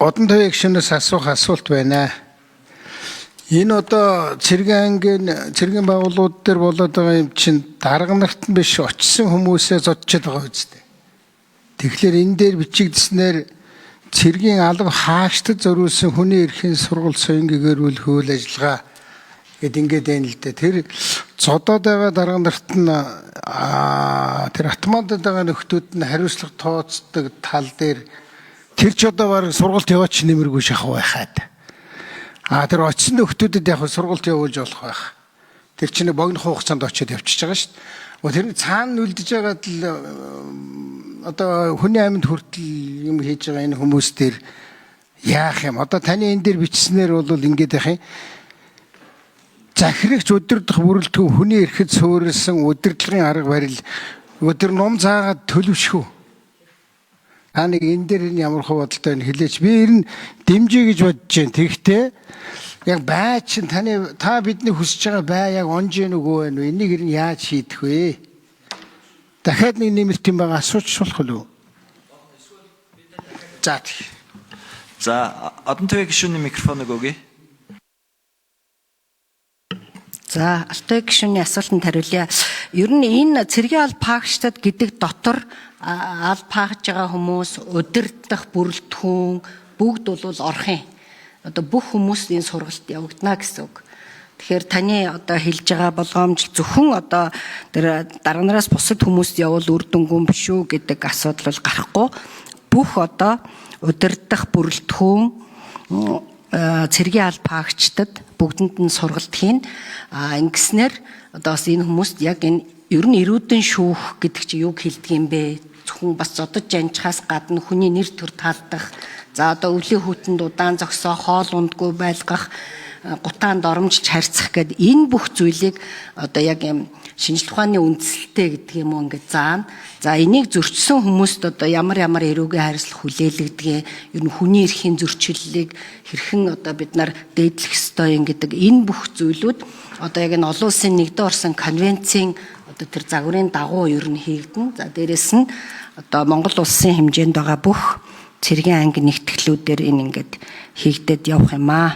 Одон тоёг шинээс асуух асуулт байна. Энэ одоо цэргийн байгууллагууд дээр болоод байгаа юм чинь дарга нарт нь биш очисон хүмүүсээ зодчод байгаа үстэй. Тэгэхээр энэ дээр бичигдснээр цэргийн алба хаашдад зориулсан хүний эрхийн сургууль соён гэгэрүүл хууль ажиллагаа гэд ингээд байна л дээ. Тэр зодоод байгаа дарга нарт нь тэр автоматд байгаа нөхдүүд нь хариуцлага тооцдог тал дээр тэр ч одоо баг сургуульд яваач нэмэргүй шахав байхад. Тэр очисон нөхдүүдэд яг сургуульд явуулж болох байх. Тэр чинь богино хугацаанд очиод явчихж байгаа шүү дээ. Тэр цаана үлдэж байгаад л одоо хүний амьд хүртэл юм хийж байгаа энэ хүмүүс дээр яах юм? Одоо таны энэ дээр бичснээр бол ингэж яах юм? Захирагч удирдах бүрэлдэхүүн хүний эрхэд суурилсан удирдлагын арга барил өдөр ном заагаад төлөвшгүй. Нэг энэ дээр ямар бодолтой байна хэлээч. Би ер нь дэмжиж гэж бодож байна. Тэгэхдээ яг бай чинь та бидний хүсэж байгаа бай яг онж гэнэ үгүй байна уу? Энийг ер нь яаж шийдэх вэ? Дахиад нэг нэмэлт юм байгаа асууж болох уу? За, Одон тоёг гишүүний микрофоныг өгье. За, Алтай гишүүний асуултанд хариулъя. Ер нь энэ цэргийн алба хаагчдад гэдэг дотор алба хааж байгаа хүмүүс, удирдах бүрэлдэхүүн бүгд бол орох юм. Одоо бүх хүмүүс энэ сургалт явагдана гэсэн үг. Тэгэхээр таны одоо хэлж байгаа болгоомжл зөвхөн одоо тэр дарга нараас бусад хүмүүст явал үр дүнгүй биш үү гэдэг асуудал бол гарахгүй. Бүх одоо удирдах бүрэлдэхүүн цэргийн алба хаагчдад бүгдэнд нь сургалт хийн. Ингэснээр одоо бас энэ хүмүүст яг энэ ер нь эрүүдэн шүүх гэдэг чи юг хэлдэг юм бэ? Зөвхөн бас зодож жанжихаас гадна хүний нэр төр таалдах, за одоо өвлийн хүйтэн удаан зогсоо, хоол ундгүй байлгах, гутаанд оромжилж харьцах гэдэг энэ бүх зүйлийг одоо яг юм шинжлэх ухааны үндсэлтэй гэдэг юм уу ингээд заана. За энийг зөрчсөн хүмүүст одоо ямар эрүүгийн хариуцлага хүлээлгдэг, ер нь хүний эрхийн зөрчиллийг хэрхэн одоо бид нар дээдлэх ёстой юм гэдэг энэ бүх зүйлүүд одоо яг энэ олон улсын нэгдэн орсон конвенцийн одоо тэр загварын дагуу ер нь хийгдэн. За дээрэс нь одоо Монгол улсын хэмжээнд байгаа бүх цэргийн анги нэгтгэлүүдээр энэ ингээд хийгдээд явах юм аа.